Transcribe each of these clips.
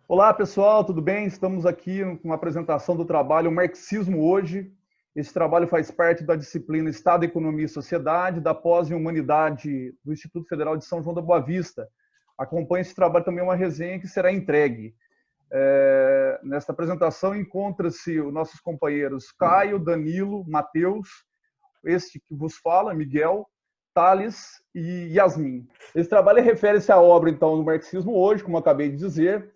Olá, pessoal, tudo bem? Estamos aqui com uma apresentação do trabalho Marxismo Hoje. Esse trabalho faz parte da disciplina Estado, Economia e Sociedade, da pós em Humanidade do Instituto Federal de São João da Boa Vista. Acompanhe esse trabalho também uma resenha que será entregue. Nesta apresentação encontra-se os nossos companheiros Caio, Danilo, Matheus, este que vos fala, Miguel, Thales e Yasmin. Esse trabalho refere-se à obra, então, do Marxismo Hoje, como eu acabei de dizer.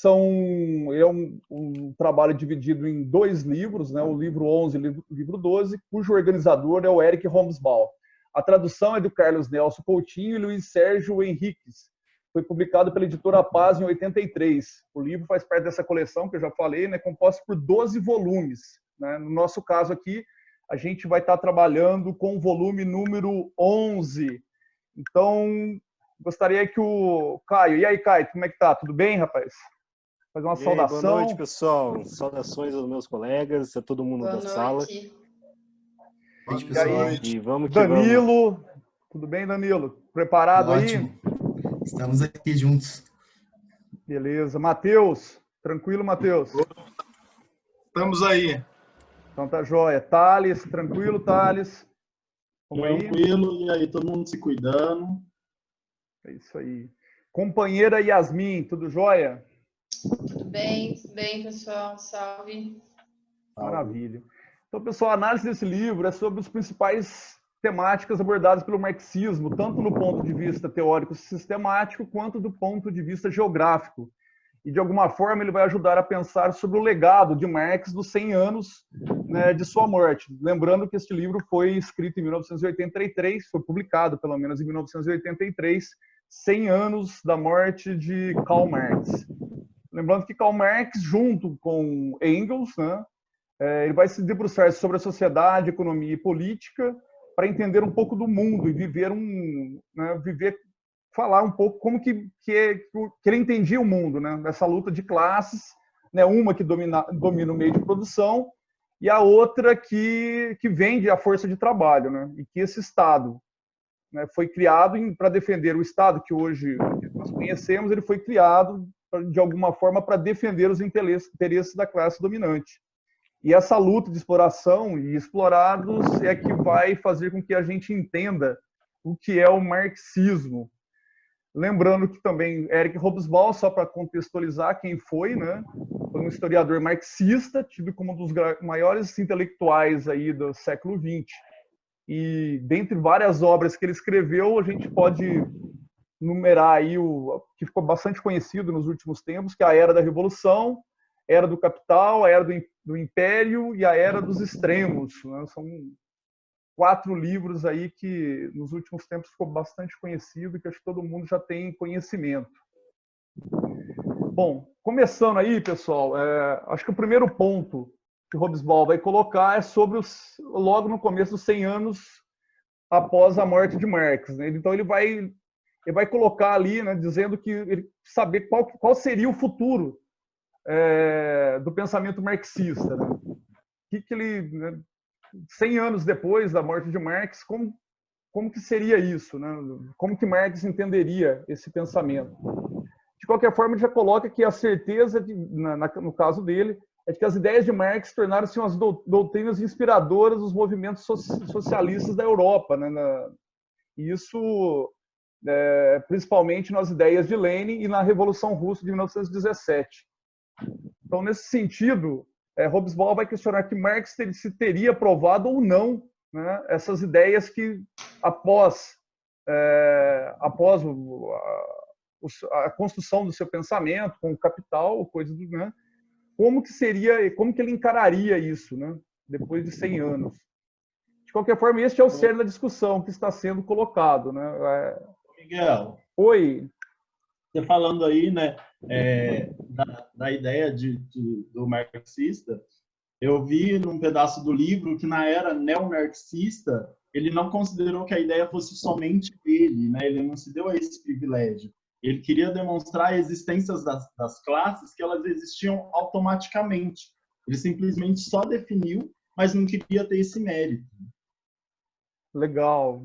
É um trabalho dividido em dois livros, né? O livro 11 e o livro 12, cujo organizador é o Eric Hobsbawm. A tradução é do Carlos Nelson Coutinho e Luiz Sérgio Henriques. Foi publicado pela editora Paz em 83. O livro faz parte dessa coleção que eu já falei, né? Composto por 12 volumes. Né? No nosso caso aqui, a gente vai estar trabalhando com o volume número 11. Então, gostaria que o Caio... E aí, Caio, como é que tá? Tudo bem, rapaz? Fazer uma E aí, boa saudação. noite, pessoal. Saudações aos meus colegas, a todo mundo da sala. Boa noite, pessoal. E vamos que Danilo, vamos. tudo bem, Danilo? Preparado aí? Ótimo. Estamos aqui juntos. Beleza. Matheus, tranquilo, Matheus? Estamos aí. Então tá jóia. Thales, tranquilo, Thales? Tranquilo, e aí, todo mundo se cuidando. É isso aí. Companheira Yasmin, tudo jóia? Tudo bem, pessoal. Salve. Maravilha. Então, pessoal, a análise desse livro é sobre as principais temáticas abordadas pelo marxismo, tanto no ponto de vista teórico sistemático, quanto do ponto de vista geográfico. E, de alguma forma, ele vai ajudar a pensar sobre o legado de Marx dos 100 anos, né, de sua morte. Lembrando que este livro foi escrito em 1983, foi publicado, pelo menos, em 1983, 100 anos da morte de Karl Marx. Lembrando que Karl Marx, junto com Engels, né, ele vai se debruçar sobre a sociedade, economia e política para entender um pouco do mundo e falar um pouco como que ele entendia o mundo, né, nessa luta de classes, né, uma que domina o meio de produção e a outra que vende a força de trabalho, né, e que esse Estado, né, foi criado para defender o Estado que hoje nós conhecemos, ele foi criado de alguma forma para defender os interesses da classe dominante. E essa luta de exploração e explorados é que vai fazer com que a gente entenda o que é o marxismo. Lembrando que também Eric Hobsbawm, só para contextualizar quem foi, né, foi um historiador marxista, tido como um dos maiores intelectuais aí do século XX. E dentre várias obras que ele escreveu, a gente pode numerar aí o que ficou bastante conhecido nos últimos tempos, que é a Era da Revolução, Era do Capital, a Era do Império e a Era dos Extremos. Né? São 4 livros aí que nos últimos tempos ficou bastante conhecido e que acho que todo mundo já tem conhecimento. Bom, começando aí, pessoal, acho que o primeiro ponto que o Hobsbawm vai colocar é sobre logo no começo dos 100 anos após a morte de Marx. Né? Então ele vai colocar ali, né, dizendo que ele saber qual seria o futuro do pensamento marxista. Né? Que ele, né, 100 anos depois da morte de Marx, como que seria isso? Né? Como que Marx entenderia esse pensamento? De qualquer forma, ele já coloca que a certeza, no caso dele, é de que as ideias de Marx tornaram-se umas doutrinas inspiradoras dos movimentos socialistas da Europa. Né? E isso, principalmente nas ideias de Lenin e na Revolução Russa de 1917. Então, nesse sentido, Hobsbawm vai questionar que Marx se teria provado ou não, né, essas ideias que, após a construção do seu pensamento, com o Capital, coisas do, né, como que ele encararia isso, né, depois de 100 anos. De qualquer forma, este é o cerne da discussão que está sendo colocado. Né? Miguel. Oi. Você falando aí, né, da ideia do marxista, eu vi num pedaço do livro que na era neomarxista ele não considerou que a ideia fosse somente dele, né? Ele não se deu a esse privilégio. Ele queria demonstrar a existência das classes, que elas existiam automaticamente. Ele simplesmente só definiu, mas não queria ter esse mérito. Legal.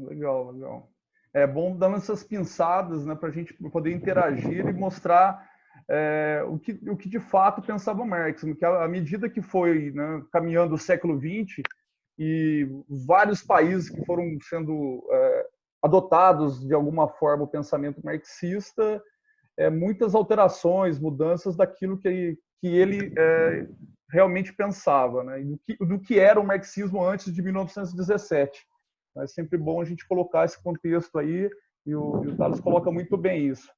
É bom dar essas pinçadas, né, para a gente poder interagir e mostrar o que de fato pensava Marx, que à medida que foi, né, caminhando o século XX e vários países que foram sendo adotados de alguma forma o pensamento marxista, muitas alterações, mudanças daquilo que ele realmente pensava, né, do que era o marxismo antes de 1917. É sempre bom a gente colocar esse contexto aí, e o Tales coloca muito bem isso.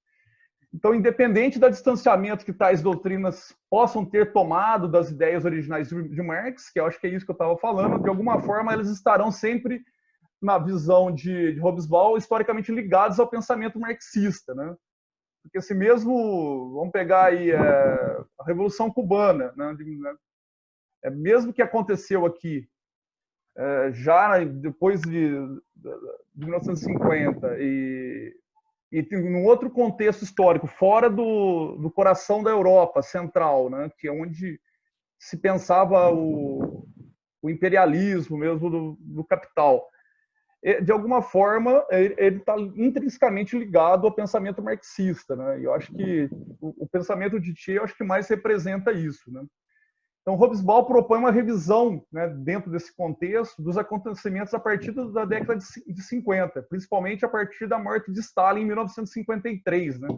Então, independente do distanciamento que tais doutrinas possam ter tomado das ideias originais de Marx, que eu acho que é isso que eu estava falando, de alguma forma elas estarão sempre, na visão de Hobsbawm, historicamente ligados ao pensamento marxista, né? Porque se mesmo, vamos pegar aí a Revolução Cubana, né? Mesmo que aconteceu aqui, já depois de 1950 e num outro contexto histórico, fora do coração da Europa Central, né, que é onde se pensava o imperialismo mesmo do capital. De alguma forma, ele está intrinsecamente ligado ao pensamento marxista, né? E eu acho que o pensamento de Thiel, eu acho que mais representa isso, né? Então, Hobsbawm propõe uma revisão, né, dentro desse contexto, dos acontecimentos a partir da década de 50, principalmente a partir da morte de Stalin em 1953. Né?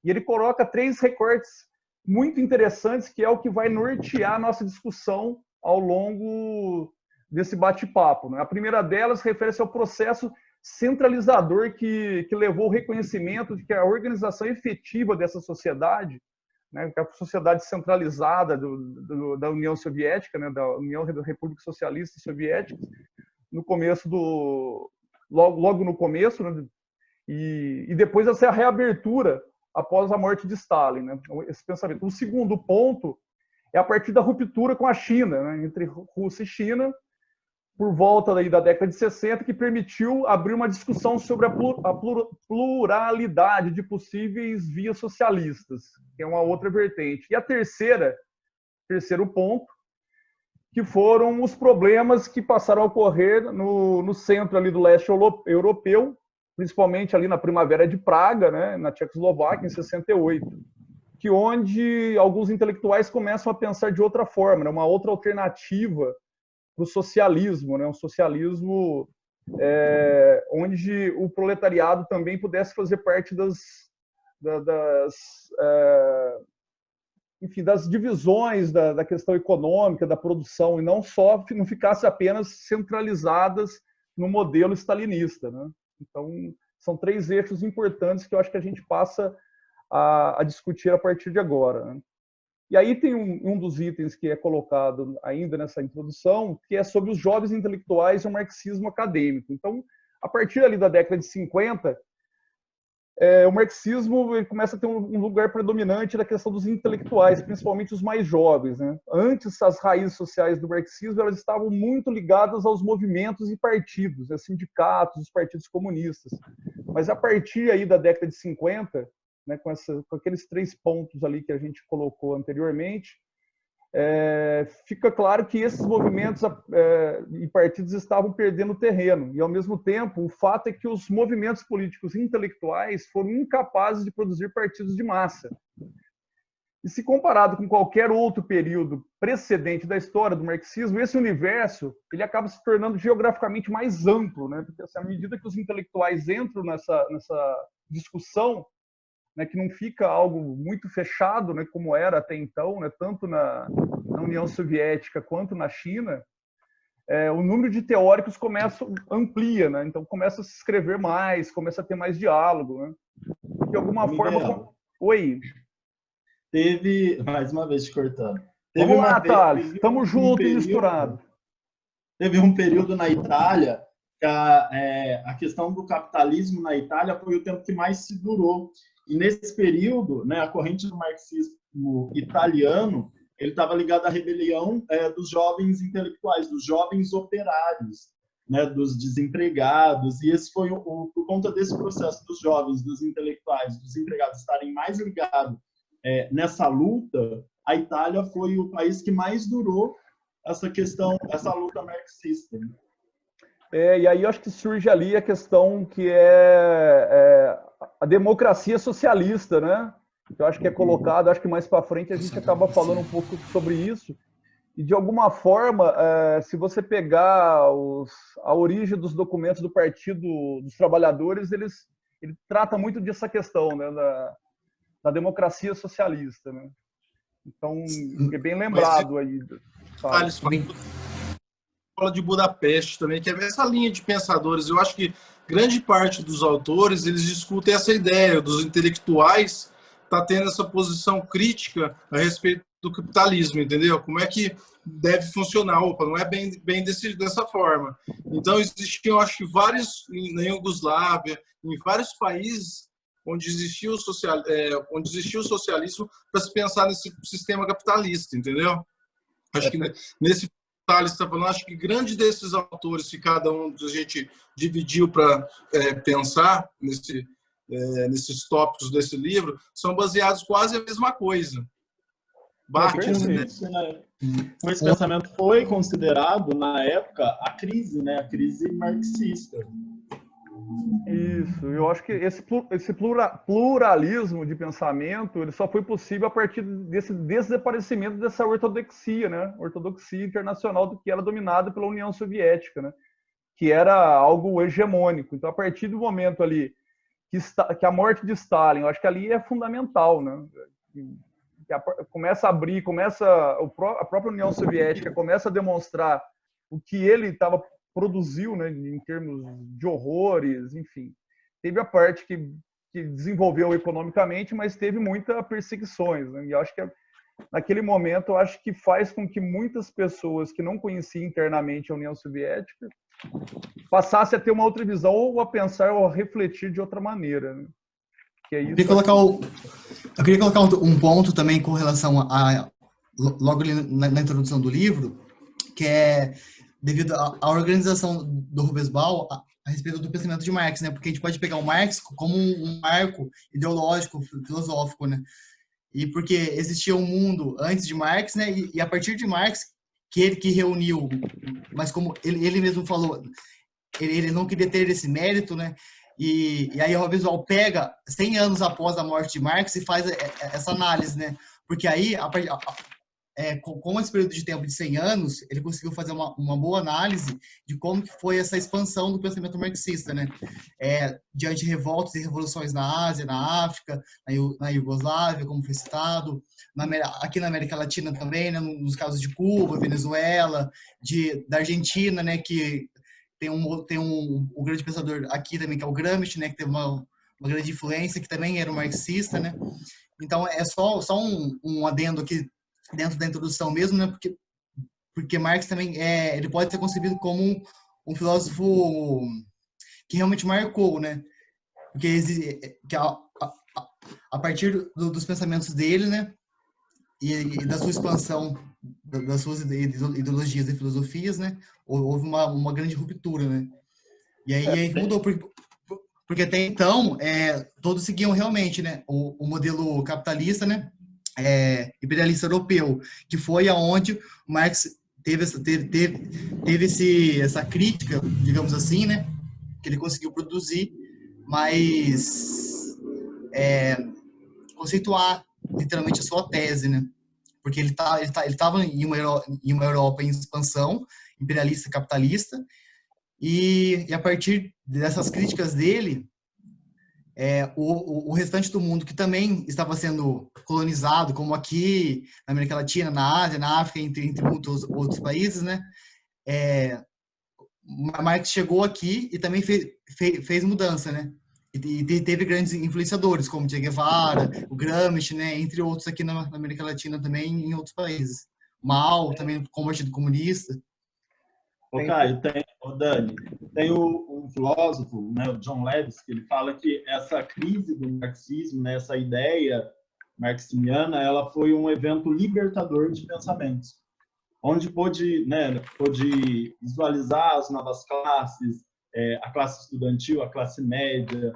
E ele coloca 3 recortes muito interessantes, que é o que vai nortear a nossa discussão ao longo desse bate-papo. Né? A primeira delas refere-se ao processo centralizador que levou ao reconhecimento de que a organização efetiva dessa sociedade, né, que a sociedade centralizada da União Soviética, né, da União das Repúblicas Socialistas Soviéticas, no começo logo no começo, né, e depois essa reabertura após a morte de Stalin, né, esse pensamento. O segundo ponto é a partir da ruptura com a China, né, entre Rússia e China, por volta da década de 60, que permitiu abrir uma discussão sobre a pluralidade de possíveis vias socialistas, que é uma outra vertente. E a terceiro ponto, que foram os problemas que passaram a ocorrer no centro ali do leste europeu, principalmente ali na Primavera de Praga, né, na Tchecoslováquia, em 68, que onde alguns intelectuais começam a pensar de outra forma, né, uma outra alternativa para o socialismo, né? Um socialismo onde o proletariado também pudesse fazer parte das divisões da questão econômica, da produção, e não ficasse apenas centralizadas no modelo stalinista. Né? Então, são 3 eixos importantes que eu acho que a gente passa a discutir a partir de agora. Né? E aí tem um dos itens que é colocado ainda nessa introdução, que é sobre os jovens intelectuais e o marxismo acadêmico. Então, a partir ali da década de 50, o marxismo ele começa a ter um lugar predominante na questão dos intelectuais, principalmente os mais jovens. Né? Antes, as raízes sociais do marxismo elas estavam muito ligadas aos movimentos e partidos, né? Sindicatos, os partidos comunistas. Mas a partir aí da década de 50, né, com aqueles 3 pontos ali que a gente colocou anteriormente, fica claro que esses movimentos e partidos estavam perdendo terreno. E, ao mesmo tempo, o fato é que os movimentos políticos e intelectuais foram incapazes de produzir partidos de massa. E se comparado com qualquer outro período precedente da história do marxismo, esse universo ele acaba se tornando geograficamente mais amplo, né? Porque assim, à medida que os intelectuais entram nessa discussão, né, que não fica algo muito fechado, né, como era até então, né, tanto na União Soviética quanto na China, o número de teóricos amplia, né, então começa a se escrever mais, começa a ter mais diálogo, né, de alguma forma. Oi. Teve, mais uma vez te cortando. Vamos lá, Thales, estamos juntos e misturados. Teve um período na Itália que a questão do capitalismo na Itália foi o tempo que mais se durou. E nesse período, né, a corrente do marxismo italiano, ele estava ligado à rebelião dos jovens intelectuais, dos jovens operários, né, dos desempregados. E esse foi por conta desse processo dos jovens, dos intelectuais, dos empregados estarem mais ligados nessa luta, a Itália foi o país que mais durou essa luta marxista. E aí eu acho que surge ali a questão que é a democracia socialista, né? que eu acho que é colocado, acho que mais para frente a gente acaba falando um pouco sobre isso. E, de alguma forma, se você pegar a origem dos documentos do Partido dos Trabalhadores, ele trata muito dessa questão, né, da democracia socialista, né? Então, é bem lembrado aí. Fala de Budapeste também, que é essa linha de pensadores. Eu acho que grande parte dos autores, eles discutem essa ideia dos intelectuais tá tendo essa posição crítica a respeito do capitalismo, entendeu? Como é que deve funcionar? Opa, não é bem dessa forma. Então, existiam, acho que, na Iugoslávia, em vários países onde existia o socialismo para se pensar nesse sistema capitalista, entendeu? Acho que nesse detalhe você está falando, acho que grande desses autores que cada um a gente dividiu para pensar nesses tópicos desse livro são baseados quase a mesma coisa. Esse pensamento foi considerado, na época, a crise marxista. Isso, eu acho que esse pluralismo de pensamento ele só foi possível a partir desse desaparecimento dessa ortodoxia, né? Ortodoxia internacional do que era dominada pela União Soviética, né? Que era algo hegemônico. Então, a partir do momento ali que a morte de Stalin, eu acho que ali é fundamental, né? Começa a abrir, a própria União Soviética começa a demonstrar o que ele produziu, né, em termos de horrores, enfim. Teve a parte que desenvolveu economicamente, mas teve muitas perseguições, né? E eu acho que naquele momento, eu acho que faz com que muitas pessoas que não conheciam internamente a União Soviética passassem a ter uma outra visão, ou a pensar ou a refletir de outra maneira, né? Que é isso. Eu queria colocar um ponto também com relação logo ali na introdução do livro, que é devido à organização do Hobsbawm a respeito do pensamento de Marx, né? Porque a gente pode pegar o Marx como um marco ideológico, filosófico, né? E porque existia um mundo antes de Marx, né? E a partir de Marx, que reuniu, mas como ele mesmo falou, ele não queria ter esse mérito, né? E aí o Hobsbawm pega 100 anos após a morte de Marx e faz essa análise, né? Porque aí, com esse período de tempo de 100 anos, ele conseguiu fazer uma boa análise de como que foi essa expansão do pensamento marxista, né? Diante de revoltas e revoluções na Ásia, na África, na Iugoslávia, como foi citado, aqui na América Latina também, né? Nos casos de Cuba, Venezuela, da Argentina, né? Que tem um grande pensador aqui também, que é o Gramsci, né? Que teve uma grande influência, que também era um marxista, né? Então, é só um adendo aqui dentro da introdução mesmo, né? Porque Marx também ele pode ser concebido como um filósofo que realmente marcou, né? Porque a partir dos pensamentos dele, né? E da sua expansão, das suas ideologias e filosofias, né? Houve uma grande ruptura, né? E aí mudou, porque até então todos seguiam realmente, né? O modelo capitalista, né? Imperialista europeu, que foi aonde Marx teve essa crítica, digamos assim, né? Que ele conseguiu produzir, mas conceituar literalmente a sua tese, né? Porque ele estava em uma Europa em expansão, imperialista, capitalista, e a partir dessas críticas dele, o restante do mundo que também estava sendo colonizado, como aqui na América Latina, na Ásia, na África, entre muitos outros países, né? Marx chegou aqui e também fez mudança, né? E teve grandes influenciadores, como Che Guevara, o Gramsci, né? Entre outros aqui na América Latina também, em outros países. Mao, também como Partido Comunista. Caio, Dani, tem um filósofo, né, o John Lewis, que ele fala que essa crise do marxismo, né, essa ideia marxiniana, ela foi um evento libertador de pensamentos, onde pôde visualizar as novas classes, a classe estudantil, a classe média,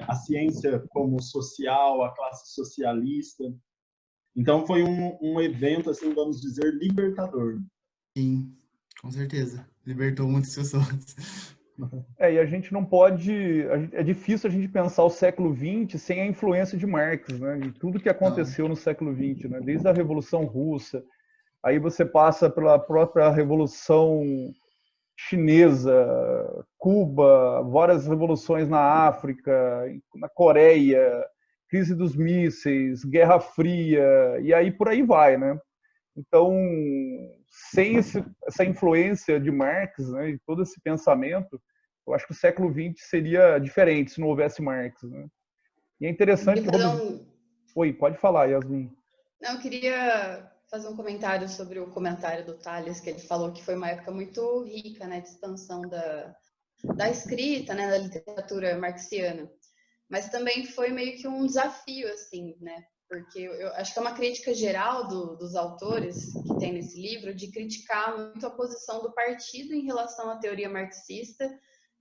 a ciência como social, a classe socialista. Então, foi um evento, assim, vamos dizer, libertador. Sim, com certeza. Libertou muitas pessoas. E a gente não pode... É difícil a gente pensar o século XX sem a influência de Marx, né? E tudo que aconteceu no século XX, né? Desde a Revolução Russa, aí você passa pela própria Revolução Chinesa, Cuba, várias revoluções na África, na Coreia, crise dos mísseis, Guerra Fria, e aí por aí vai, né? Então, sem essa influência de Marx, né, e todo esse pensamento, eu acho que o século XX seria diferente se não houvesse Marx, né? E é interessante que... Oi, pode falar, Yasmin. Não, eu queria fazer um comentário sobre o comentário do Tales, que ele falou que foi uma época muito rica, né, de expansão da escrita, né, da literatura marxiana. Mas também foi meio que um desafio, assim, né? Porque eu acho que é uma crítica geral dos autores que tem nesse livro, de criticar muito a posição do partido em relação à teoria marxista,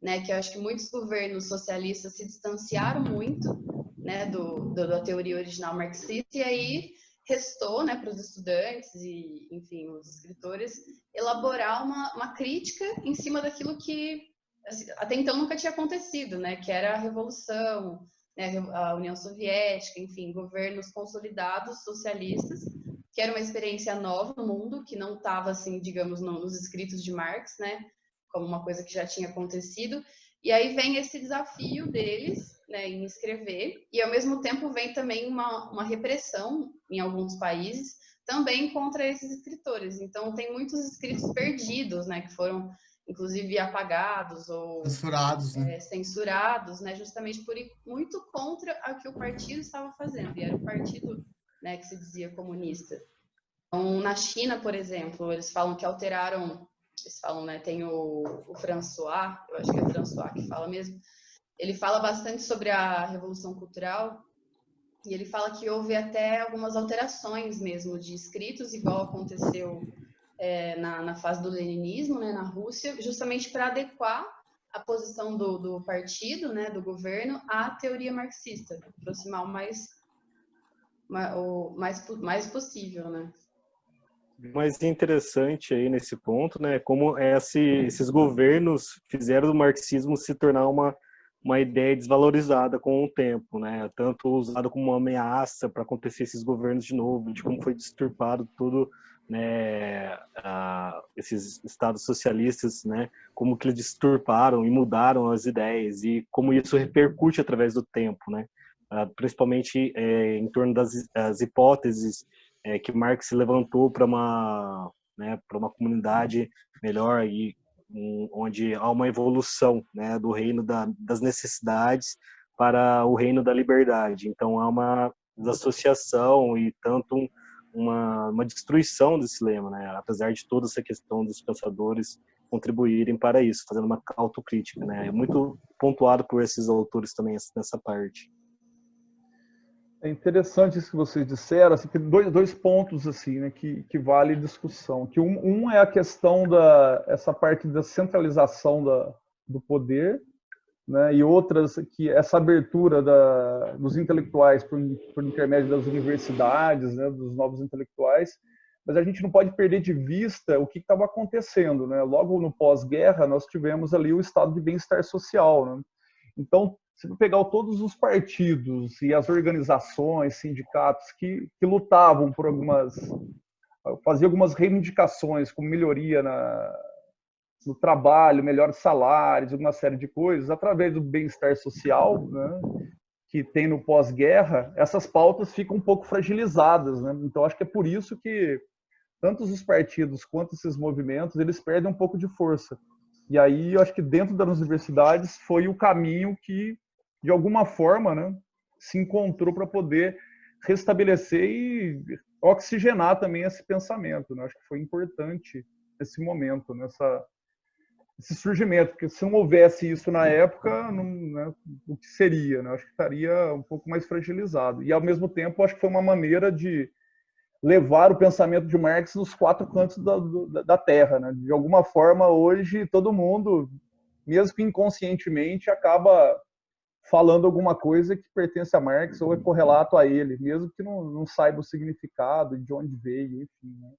né? Que eu acho que muitos governos socialistas se distanciaram muito, né, da teoria original marxista, e aí restou, né, para os estudantes e, enfim, os escritores, elaborar uma crítica em cima daquilo que até então nunca tinha acontecido, né? Que era a Revolução, né? A União Soviética, enfim, governos consolidados socialistas, que era uma experiência nova no mundo, que não estava, assim, digamos, nos escritos de Marx, né? Como uma coisa que já tinha acontecido. E aí vem esse desafio deles, né, em escrever, e ao mesmo tempo vem também uma repressão em alguns países, também contra esses escritores. Então tem muitos escritos perdidos, né, que foram inclusive apagados ou censurados, né, justamente por ir muito contra o que o partido estava fazendo, e era o partido, né, que se dizia comunista. Então, na China, por exemplo, eles falam que alteraram, eles falam, né, tem o François, eu acho que é François que fala mesmo, ele fala bastante sobre a Revolução Cultural, e ele fala que houve até algumas alterações mesmo de escritos, igual aconteceu na fase do leninismo, né, na Rússia, justamente para adequar a posição do partido, né, do governo, à teoria marxista, aproximar o mais possível, né? Mas é interessante aí nesse ponto, né, como esses governos fizeram do marxismo se tornar uma ideia desvalorizada com o tempo, né, tanto usado como uma ameaça para acontecer esses governos de novo, de como foi disturpado tudo, né, esses estados socialistas, né, como que eles disturparam e mudaram as ideias e como isso repercute através do tempo, né, principalmente em torno das hipóteses que Marx se levantou para uma comunidade melhor e onde há uma evolução, né, do reino das necessidades para o reino da liberdade. Então há uma desassociação e tanto uma destruição desse lema, né, apesar de toda essa questão dos pensadores contribuírem para isso, fazendo uma autocrítica, né, é muito pontuado por esses autores também nessa parte. É interessante isso que vocês disseram, assim, dois pontos assim, né, que vale discussão. Que um é a questão essa parte da centralização do poder, né, e outras que essa abertura dos intelectuais por intermédio das universidades, né, dos novos intelectuais. Mas a gente não pode perder de vista o que estava acontecendo, né? Logo no pós-guerra nós tivemos ali o estado de bem-estar social, né? Então, se você pegar todos os partidos e as organizações, sindicatos que lutavam por faziam algumas reivindicações como melhoria no trabalho, melhores salários, uma série de coisas, através do bem-estar social, né, que tem no pós-guerra, essas pautas ficam um pouco fragilizadas, né? Então, acho que é por isso que tanto os partidos quanto esses movimentos, eles perdem um pouco de força. E aí, eu acho que dentro das universidades foi o caminho que, de alguma forma, né, se encontrou para poder restabelecer e oxigenar também esse pensamento, né? Acho que foi importante esse momento, esse surgimento, porque se não houvesse isso na época, né, o que seria? Né? Acho que estaria um pouco mais fragilizado. E, ao mesmo tempo, acho que foi uma maneira de levar o pensamento de Marx nos quatro cantos da Terra, né? De alguma forma, hoje, todo mundo, mesmo que inconscientemente, acaba falando alguma coisa que pertence a Marx ou é correlato a ele, mesmo que não saiba o significado, de onde veio, enfim. Né?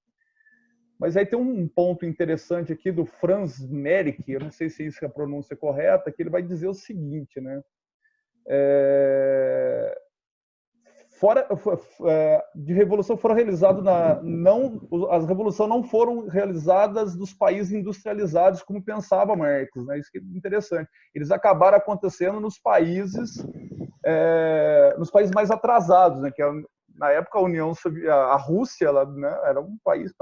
Mas aí tem um ponto interessante aqui do Franz Merck, eu não sei se isso é a pronúncia correta, que ele vai dizer o seguinte, né? De revolução foram realizadas as revoluções não foram realizadas nos países industrializados como pensava Marx, né? Isso que é interessante. Eles acabaram acontecendo nos países mais atrasados, né? Que na época a Rússia, ela, né, era um país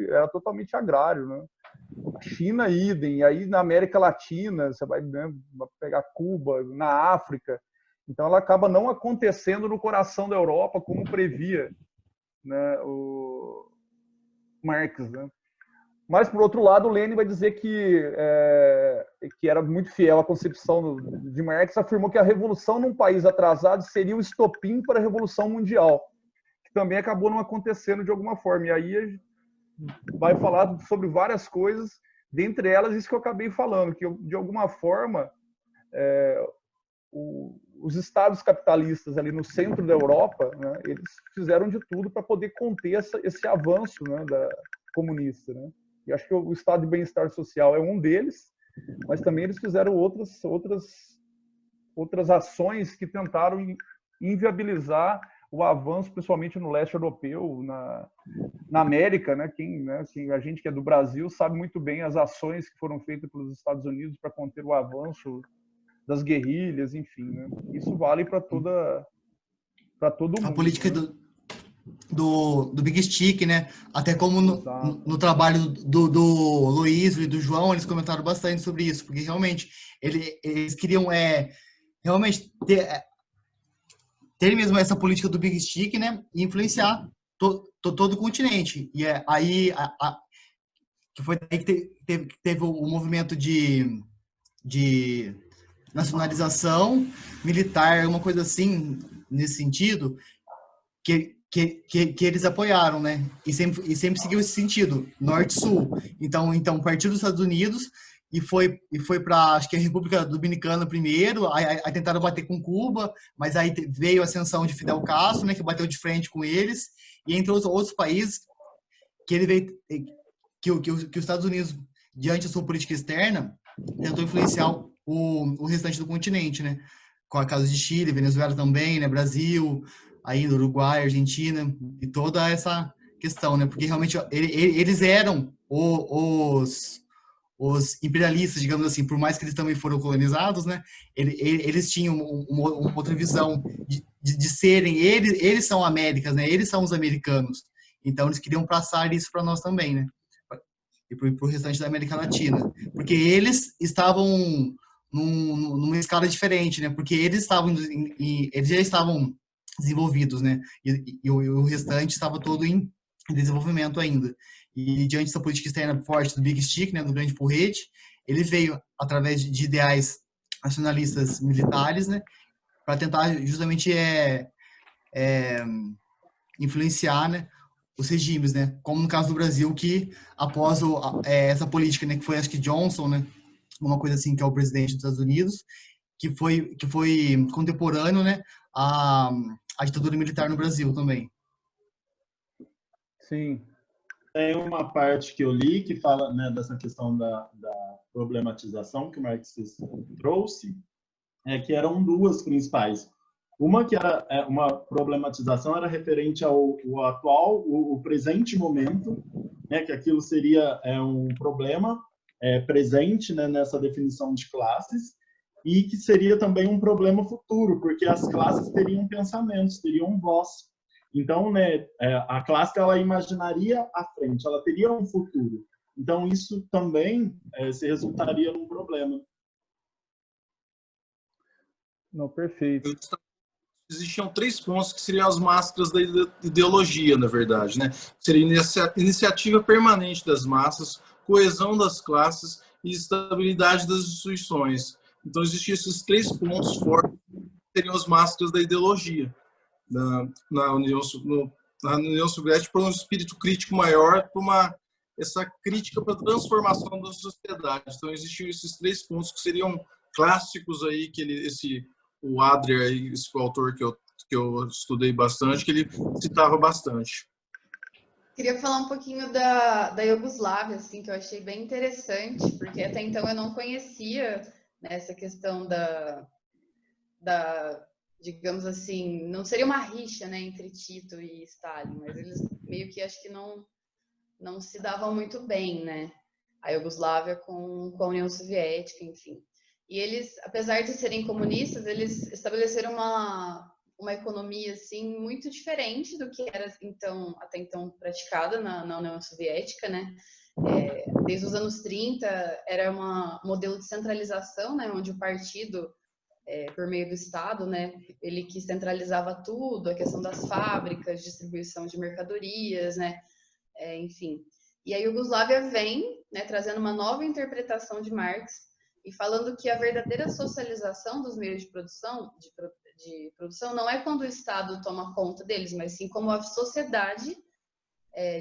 era totalmente agrário, né? A China, idem. E aí na América Latina, você vai, né, pegar Cuba, na África. Então, ela acaba não acontecendo no coração da Europa, como previa, né, o Marx. Né? Mas, por outro lado, o Lenin vai dizer que era muito fiel à concepção de Marx, afirmou que a revolução num país atrasado seria o estopim para a Revolução Mundial, que também acabou não acontecendo de alguma forma. E aí vai falar sobre várias coisas, dentre elas isso que eu acabei falando, que de alguma forma os estados capitalistas ali no centro da Europa, né, eles fizeram de tudo para poder conter esse avanço, né, comunista. Né? E acho que o estado de bem-estar social é um deles, mas também eles fizeram outras ações que tentaram inviabilizar o avanço, principalmente no leste europeu, na América, né? A gente que é do Brasil sabe muito bem as ações que foram feitas pelos Estados Unidos para conter o avanço das guerrilhas, enfim, né? Isso vale para todo mundo. A política, né? do Big Stick, né? Até como no trabalho do Luiz e do João, eles comentaram bastante sobre isso, porque realmente eles queriam realmente ter mesmo essa política do Big Stick, né? E influenciar todo o continente. E aí que foi aí que teve o movimento de nacionalização militar, uma coisa assim, nesse sentido, que eles apoiaram, né? E sempre seguiu esse sentido, norte-sul. Então partiu dos Estados Unidos e foi para, acho que a República Dominicana primeiro, aí tentaram bater com Cuba, mas aí veio a ascensão de Fidel Castro, né, que bateu de frente com eles, e entre outros países que ele veio, que os Estados Unidos, diante da sua política externa, tentou influenciar o restante do continente, né? Com a caso de Chile, Venezuela também, né? Brasil, ainda Uruguai, Argentina, e toda essa questão, né? Porque realmente eles eram os imperialistas, digamos assim, por mais que eles também foram colonizados, né? Eles tinham uma outra visão de serem, eles são Américas, né? Eles são os americanos. Então eles queriam passar isso para nós também, né? E para o restante da América Latina, porque eles estavam numa escala diferente, né? Porque eles já estavam desenvolvidos, né? E o restante estava todo em desenvolvimento ainda. E diante dessa política externa forte do Big Stick, né? Do grande porrete, ele veio através de ideais nacionalistas militares, né? Para tentar justamente influenciar, né? Os regimes, né? Como no caso do Brasil, que após essa política, né? Que foi, acho que Johnson, né? Uma coisa assim, que é o presidente dos Estados Unidos, que foi contemporâneo, né? A ditadura militar no Brasil também. Sim. Tem uma parte que eu li que fala, né, dessa questão da problematização que o marxismo trouxe, que eram duas principais. Uma que era uma problematização era referente ao atual, o presente momento, né, que aquilo seria um problema presente, né, nessa definição de classes, e que seria também um problema futuro, porque as classes teriam pensamentos, teriam voz. Então, né, a classe ela imaginaria à frente, ela teria um futuro. Então, isso também se resultaria num problema. Não, perfeito. Existiam 3 pontos que seriam as máscaras da ideologia, na verdade, né? Seria iniciativa permanente das massas, coesão das classes e estabilidade das instituições. Então, existiam esses 3 pontos fortes que seriam as máscaras da ideologia. Na União Soviética, por um espírito crítico maior, por essa crítica para a transformação da sociedade. Então, existiam esses 3 pontos que seriam clássicos aí, que o Adler, esse autor que eu estudei bastante, que ele citava bastante. Queria falar um pouquinho da Iugoslávia, assim, que eu achei bem interessante, porque até então eu não conhecia, né, essa questão digamos assim, não seria uma rixa, né, entre Tito e Stalin, mas eles meio que acho que não se davam muito bem, né? A Iugoslávia com a União Soviética, enfim. E eles, apesar de serem comunistas, eles estabeleceram uma economia assim muito diferente do que era até então praticada na União Soviética, né? Desde os anos 30 era um modelo de centralização, né, onde o partido por meio do Estado, né, ele que centralizava tudo, a questão das fábricas, distribuição de mercadorias, né, enfim. E a Iugoslávia vem, né, trazendo uma nova interpretação de Marx e falando que a verdadeira socialização dos meios de produção não é quando o Estado toma conta deles, mas sim como a sociedade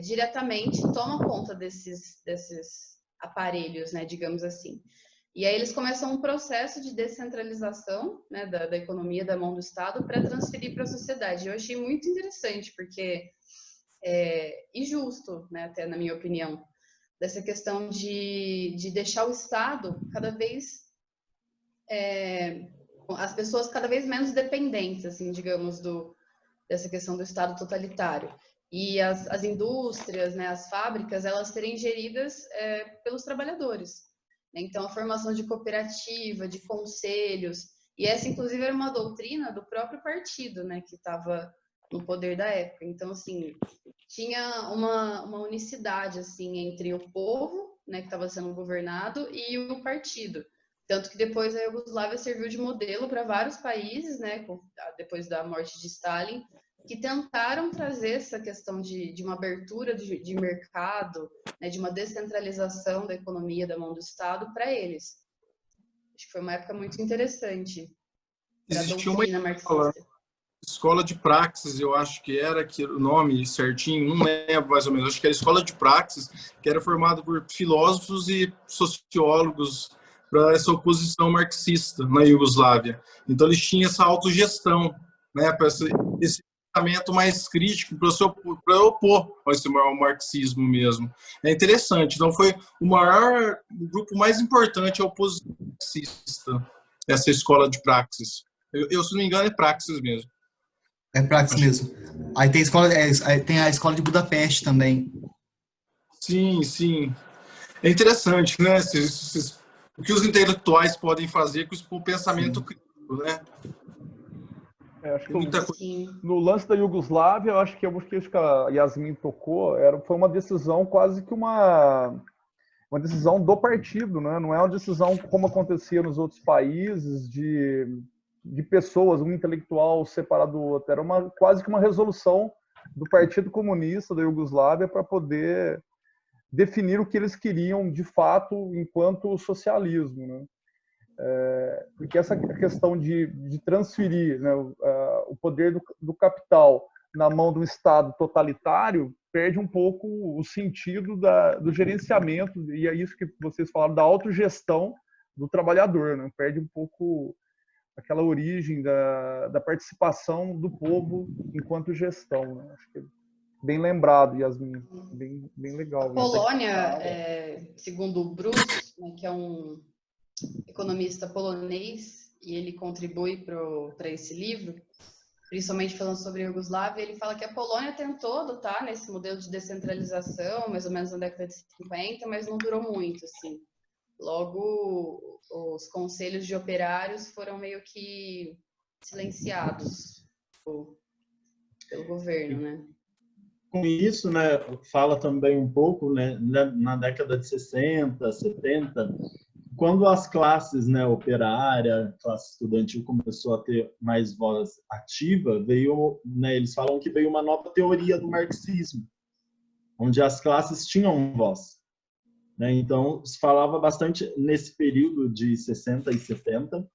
diretamente toma conta desses aparelhos, né, digamos assim. E aí eles começam um processo de descentralização, né, da economia, da mão do Estado, para transferir para a sociedade. Eu achei muito interessante, porque e justo, né, até na minha opinião, dessa questão de deixar o Estado cada vez as pessoas cada vez menos dependentes, assim, digamos, dessa questão do Estado totalitário. E as indústrias, né, as fábricas, elas serem geridas pelos trabalhadores. Então, a formação de cooperativa, de conselhos, e essa, inclusive, era uma doutrina do próprio partido, né, que estava no poder da época. Então, assim, tinha uma unicidade, assim, entre o povo, né, que estava sendo governado, e o partido. Tanto que depois a Iugoslávia serviu de modelo para vários países, né, depois da morte de Stalin, que tentaram trazer essa questão de uma abertura de mercado, né, de uma descentralização da economia da mão do Estado para eles. Acho que foi uma época muito interessante para a doutrina marxista. Escola de Praxis, eu acho que era o nome certinho, não lembro mais ou menos, acho que era Escola de Praxis, que era formado por filósofos e sociólogos para essa oposição marxista na Iugoslávia. Então eles tinham essa autogestão, né, para esse pensamento mais crítico para opor ao marxismo mesmo. É interessante. Então foi o grupo mais importante, a oposição marxista, essa Escola de Praxis. Eu, se não me engano, é Praxis mesmo. É Praxis mesmo. Aí tem tem a escola de Budapeste também. Sim, sim. É interessante, né? O que os intelectuais podem fazer com o pensamento crítico, né? Acho que no lance da Iugoslávia, eu acho que a Yasmin tocou, foi uma decisão quase que uma decisão do partido, né? Não é uma decisão como acontecia nos outros países de pessoas, um intelectual separado do outro. Era quase que uma resolução do Partido Comunista da Iugoslávia para poder definir o que eles queriam de fato enquanto socialismo, né? Porque essa questão de transferir, né, o poder do capital na mão do Estado totalitário perde um pouco o sentido do gerenciamento, e é isso que vocês falaram, da autogestão do trabalhador, né? Perde um pouco aquela origem da participação do povo enquanto gestão, né? Acho que é bem lembrado, Yasmin, bem legal. A Polônia, segundo o Bruce, né, que é um economista polonês, e ele contribui para esse livro, principalmente falando sobre a Iugoslávia, ele fala que a Polônia tentou adotar nesse modelo de descentralização, mais ou menos na década de 50, mas não durou muito, assim. Logo, os conselhos de operários foram meio que silenciados pelo governo, né? Com isso, né, fala também um pouco, né, na década de 60, 70, quando as classes, né, operária, classe estudantil começou a ter mais voz ativa, né, eles falam que veio uma nova teoria do marxismo, onde as classes tinham voz. Né? Então, se falava bastante nesse período de 60 e 70,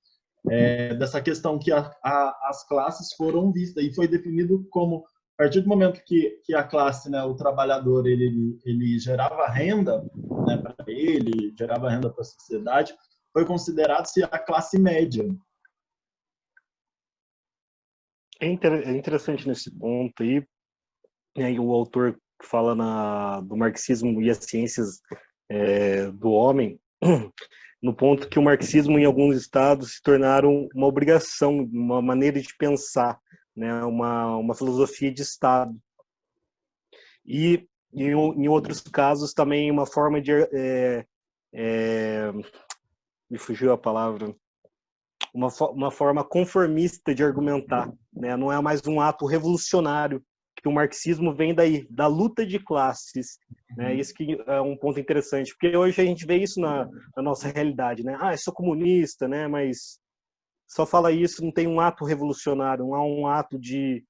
dessa questão que as classes foram vistas, e foi definido como, a partir do momento que a classe, né, o trabalhador, ele gerava renda, né, para ele, gerava renda para a sociedade, foi considerado-se a classe média. É interessante nesse ponto aí, e aí o autor que fala do marxismo e as ciências do homem, no ponto que o marxismo em alguns estados se tornaram uma obrigação, uma maneira de pensar, né, uma filosofia de Estado. E em outros casos também uma forma de me fugiu a palavra, uma forma conformista de argumentar, né? Não é mais um ato revolucionário, que o marxismo vem daí, da luta de classes, né? Isso que é um ponto interessante, porque hoje a gente vê isso na nossa realidade, né? Eu sou comunista, né? Mas só fala isso, não tem um ato revolucionário, não há um ato de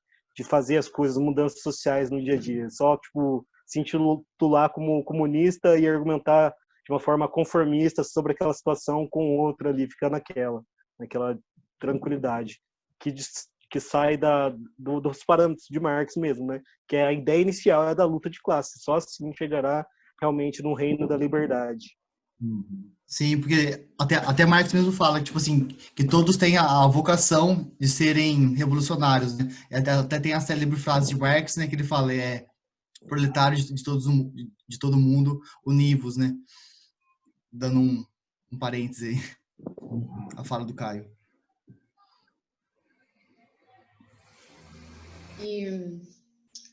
fazer as coisas, mudanças sociais no dia a dia, só, tipo, se intitular como comunista e argumentar de uma forma conformista sobre aquela situação com outra ali, ficar naquela tranquilidade, que sai dos parâmetros de Marx mesmo, né? Que a ideia inicial é da luta de classe, só assim chegará realmente no reino da liberdade. Sim, porque até Marx mesmo fala que, tipo assim, que todos têm a vocação de serem revolucionários, né? Até tem a célebre frase de Marx, né, que ele fala, proletários de todo mundo, univos, né? Dando um parêntese aí, a fala do Caio. E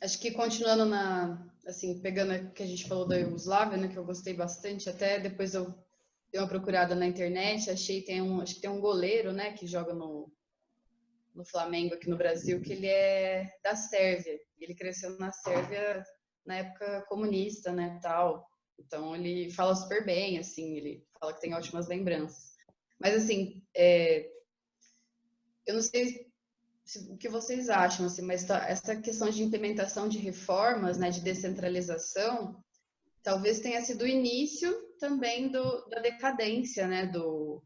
acho que continuando assim, pegando o que a gente falou da Iugoslávia, né, que eu gostei bastante, até depois eu dei uma procurada na internet, acho que tem um goleiro, né, que joga no Flamengo aqui no Brasil, que ele é da Sérvia. Ele cresceu na Sérvia na época comunista, né, tal. Então ele fala super bem, assim, ele fala que tem ótimas lembranças. Mas assim, eu não sei o que vocês acham, assim, mas essa questão de implementação de reformas, né, de descentralização, talvez tenha sido o início também da decadência, né, do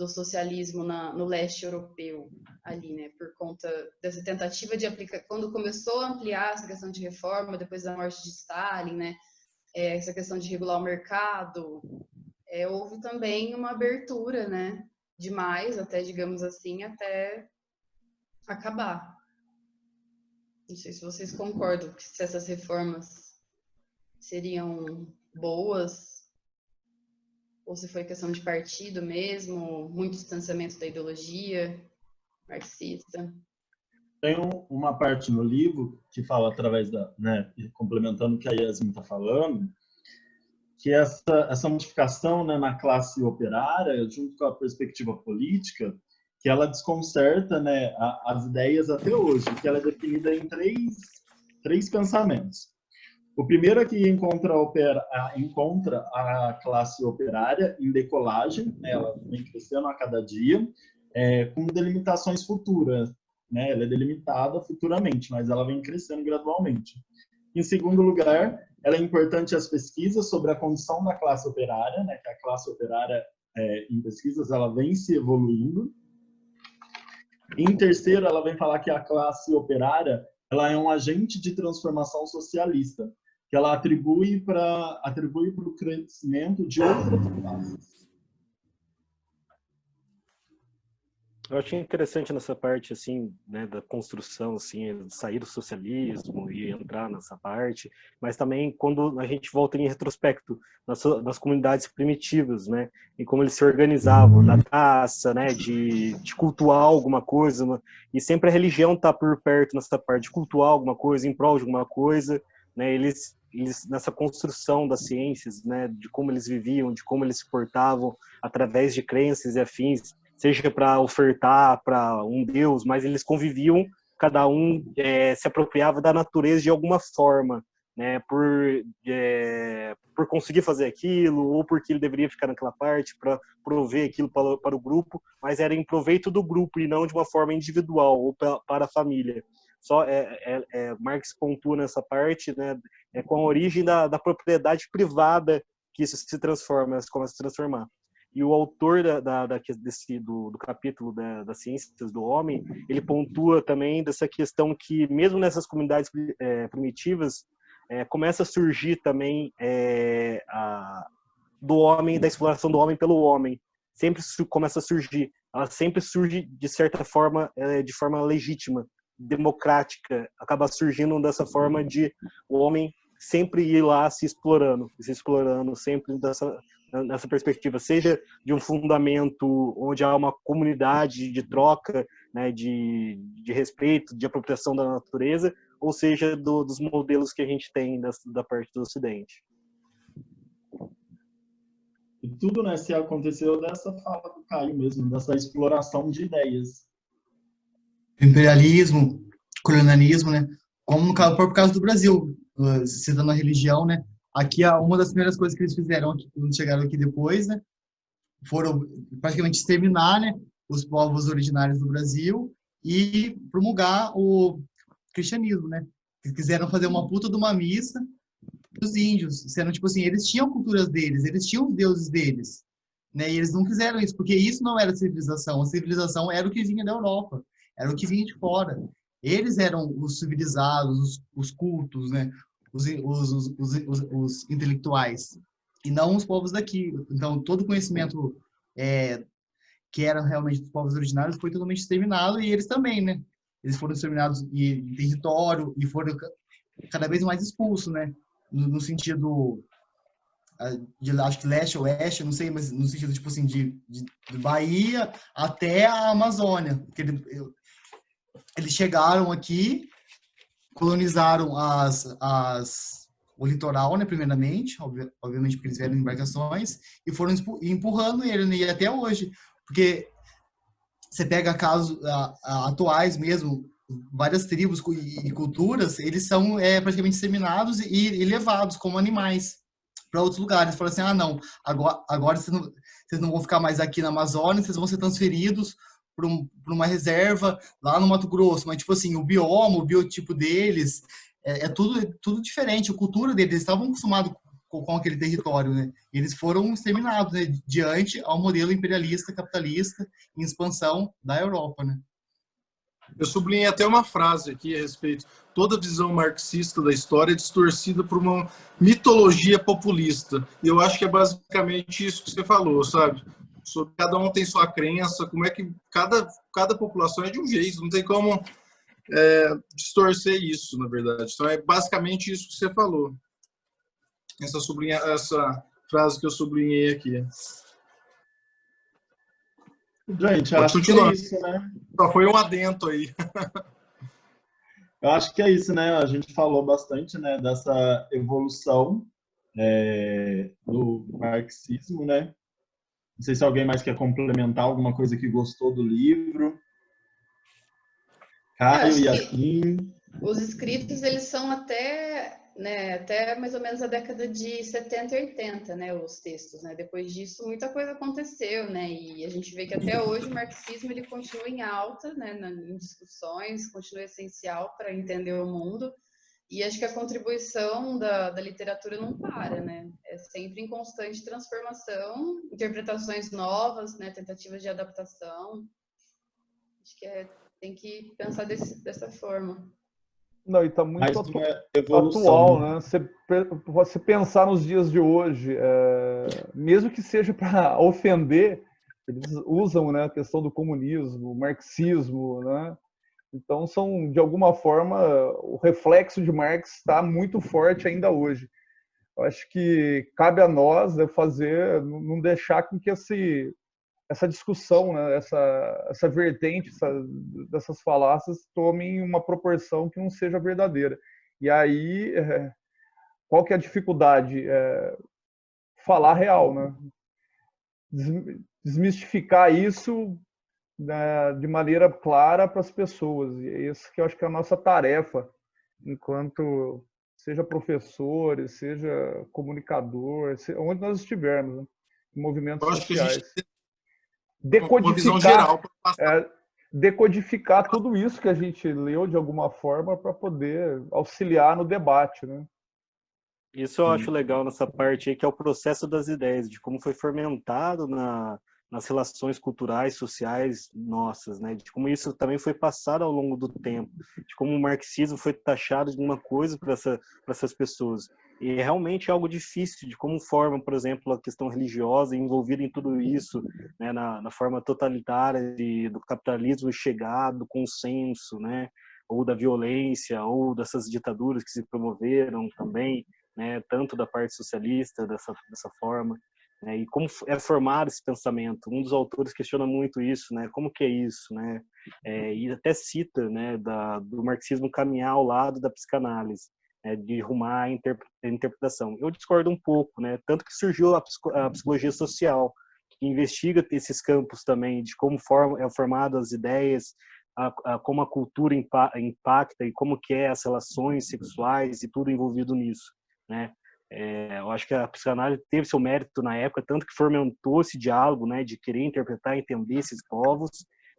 socialismo no leste europeu ali, né, por conta dessa tentativa de aplicar, quando começou a ampliar essa questão de reforma, depois da morte de Stalin, né, essa questão de regular o mercado, houve também uma abertura, né, demais, até, digamos assim, até acabar. Não sei se vocês concordam que se essas reformas seriam boas ou se foi questão de partido mesmo, muito distanciamento da ideologia marxista. Tem uma parte no livro que fala através né, complementando o que a Yasmin está falando, que essa modificação, né, na classe operária, junto com a perspectiva política, que ela desconcerta, né, as ideias até hoje, que ela é definida em três pensamentos. O primeiro é que encontra a classe operária em decolagem, né, ela vem crescendo a cada dia, com delimitações futuras, né, ela é delimitada futuramente, mas ela vem crescendo gradualmente. Em segundo lugar, ela é importante as pesquisas sobre a condição da classe operária, né, que a classe operária, em pesquisas, ela vem se evoluindo. Em terceiro, ela vem falar que a classe operária ela é um agente de transformação socialista, que ela atribui para o crescimento de outras classes. Eu achei interessante nessa parte, assim, né, da construção, assim, de sair do socialismo e entrar nessa parte, mas também quando a gente volta em retrospecto nas comunidades primitivas, né, e como eles se organizavam, da caça, né, de cultuar alguma coisa, e sempre a religião está por perto nessa parte, de cultuar alguma coisa, em prol de alguma coisa, né, eles nessa construção das ciências, né, de como eles viviam, de como eles se portavam através de crenças e afins, seja para ofertar para um deus, mas eles conviviam, cada um se apropriava da natureza de alguma forma, né, por conseguir fazer aquilo, ou porque ele deveria ficar naquela parte, para prover aquilo para o grupo, mas era em proveito do grupo e não de uma forma individual ou para a família. Só Marx pontua nessa parte, né, com a origem da propriedade privada que isso se transforma, começa a se transformar. E o autor do capítulo das ciências do homem, ele pontua também dessa questão que, mesmo nessas comunidades primitivas, começa a surgir também do homem, da exploração do homem pelo homem. Sempre começa a surgir. Ela sempre surge, de certa forma, de forma legítima, democrática. Acaba surgindo dessa forma de o homem sempre ir lá se explorando sempre nessa perspectiva, seja de um fundamento onde há uma comunidade de troca, né, de respeito, de apropriação da natureza, ou seja, dos modelos que a gente tem da parte do Ocidente. E tudo, né, se aconteceu dessa fala do Caio mesmo, dessa exploração de ideias. Imperialismo, colonialismo, né? Como no próprio caso do Brasil, citando a religião, né? Aqui, uma das primeiras coisas que eles fizeram aqui, quando chegaram aqui depois, né? Foram praticamente exterminar, né? Os povos originários do Brasil e promulgar o cristianismo, né? Eles quiseram fazer uma puta de uma missa dos índios, sendo tipo assim, eles tinham culturas deles, eles tinham os deuses deles, né? E eles não fizeram isso, porque isso não era civilização. A civilização era o que vinha da Europa, era o que vinha de fora. Eles eram os civilizados, os cultos, né? Os intelectuais, e não os povos daqui. Então, todo conhecimento que era realmente dos povos originários foi totalmente exterminado, e eles também, né? Eles foram exterminados em território e foram cada vez mais expulsos, né? No sentido de, acho que leste ou oeste, não sei, mas no sentido, tipo assim, de Bahia até a Amazônia. Porque eles chegaram aqui, colonizaram o litoral, né, primeiramente, obviamente porque eles vieram em embarcações, e foram empurrando ele, né, e até hoje, porque você pega casos atuais mesmo, várias tribos e culturas, eles são praticamente disseminados e levados como animais para outros lugares. Fala assim, não, agora vocês não vão ficar mais aqui na Amazônia, vocês vão ser transferidos para uma reserva lá no Mato Grosso. Mas, tipo assim, o bioma, o biotipo deles, tudo diferente. A cultura deles, eles estavam acostumados com aquele território, né? Eles foram exterminados, né, diante ao modelo imperialista, capitalista, em expansão da Europa, né? Eu sublinhei até uma frase aqui a respeito. Toda visão marxista da história é distorcida por uma mitologia populista. E eu acho que é basicamente isso que você falou, sabe? Sobre cada um tem sua crença, como é que cada população é de um jeito, não tem como distorcer isso, na verdade. Então é basicamente isso que você falou. Essa frase que eu sublinhei aqui. Gente, eu acho que é isso, né? Só foi um adendo aí. Eu acho que é isso, né? A gente falou bastante, né, dessa evolução do marxismo, né? Não sei se alguém mais quer complementar alguma coisa que gostou do livro. Caio e Yasmin. Os escritos, eles são até mais ou menos a década de 70 e 80, né, os textos, né? Depois disso, muita coisa aconteceu, né? E a gente vê que até hoje o marxismo, ele continua em alta, né, em discussões, continua essencial para entender o mundo. E acho que a contribuição da literatura não para, né? É sempre em constante transformação, interpretações novas, né, tentativas de adaptação. Acho que tem que pensar dessa forma. Não, e está muito evolução, atual, né? Você pensar nos dias de hoje, mesmo que seja para ofender, eles usam, né, a questão do comunismo, o marxismo, né? Então, de alguma forma, o reflexo de Marx está muito forte ainda hoje. Eu acho que cabe a nós, né, não deixar com que essa discussão, né, essa vertente dessas falácias tomem uma proporção que não seja verdadeira. E aí, qual que é a dificuldade? Falar real, né? Desmistificar isso, né, de maneira clara para as pessoas. E é isso que eu acho que é a nossa tarefa, enquanto seja professores, seja comunicador, onde nós estivermos, né, em movimentos sociais. Decodificar tudo isso que a gente leu de alguma forma para poder auxiliar no debate, né? Isso eu acho legal nessa parte aí, que é o processo das ideias, de como foi fermentado nas relações culturais, sociais nossas, né? De como isso também foi passado ao longo do tempo, de como o marxismo foi taxado de uma coisa para essas pessoas. E é realmente algo difícil, de como forma, por exemplo, a questão religiosa envolvida em tudo isso, né? Na forma totalitária do capitalismo chegado, do consenso, né? ou da violência, ou dessas ditaduras que se promoveram também, né, tanto da parte socialista, dessa forma, né, e como é formado esse pensamento. Um dos autores questiona muito isso, né, como que é isso, né, e até cita, né, do marxismo caminhar ao lado da psicanálise, né, de rumar a interpretação. Eu discordo um pouco, né, tanto que surgiu a psicologia social, que investiga esses campos também, de como é formado as ideias, como a cultura impacta e como que é as relações sexuais e tudo envolvido nisso, né? Eu acho que a psicanálise teve seu mérito na época, tanto que fomentou esse diálogo, né, de querer interpretar, entender esses povos,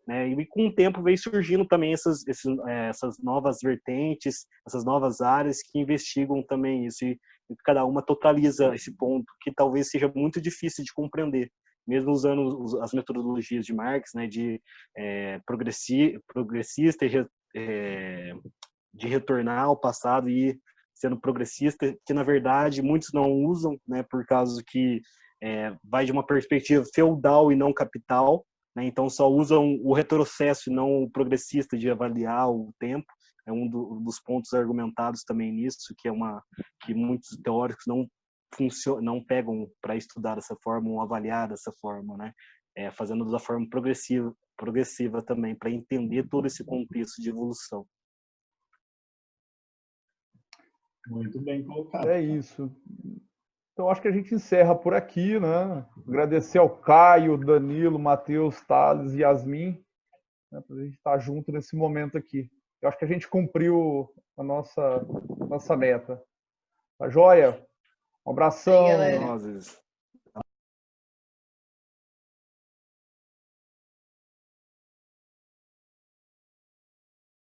né? E com o tempo veio surgindo também essas novas vertentes, essas novas áreas que investigam também isso, e cada uma totaliza esse ponto que talvez seja muito difícil de compreender, mesmo usando as metodologias de Marx, né, de progressista e de retornar ao passado e sendo progressista, que na verdade muitos não usam, né, por causa que vai de uma perspectiva feudal e não capital, né, então só usam o retrocesso e não o progressista de avaliar o tempo. É um dos pontos argumentados também nisso, que muitos teóricos não pegam para estudar dessa forma ou avaliar dessa forma, né, fazendo da forma progressiva também, para entender todo esse contexto de evolução. Muito bem colocado. É isso. Então, acho que a gente encerra por aqui, né? Agradecer ao Caio, Danilo, Matheus, Thales e Yasmin, né, para a gente estar junto nesse momento aqui. Eu acho que a gente cumpriu a nossa meta. Tá joia? Um abração. Aí, galera.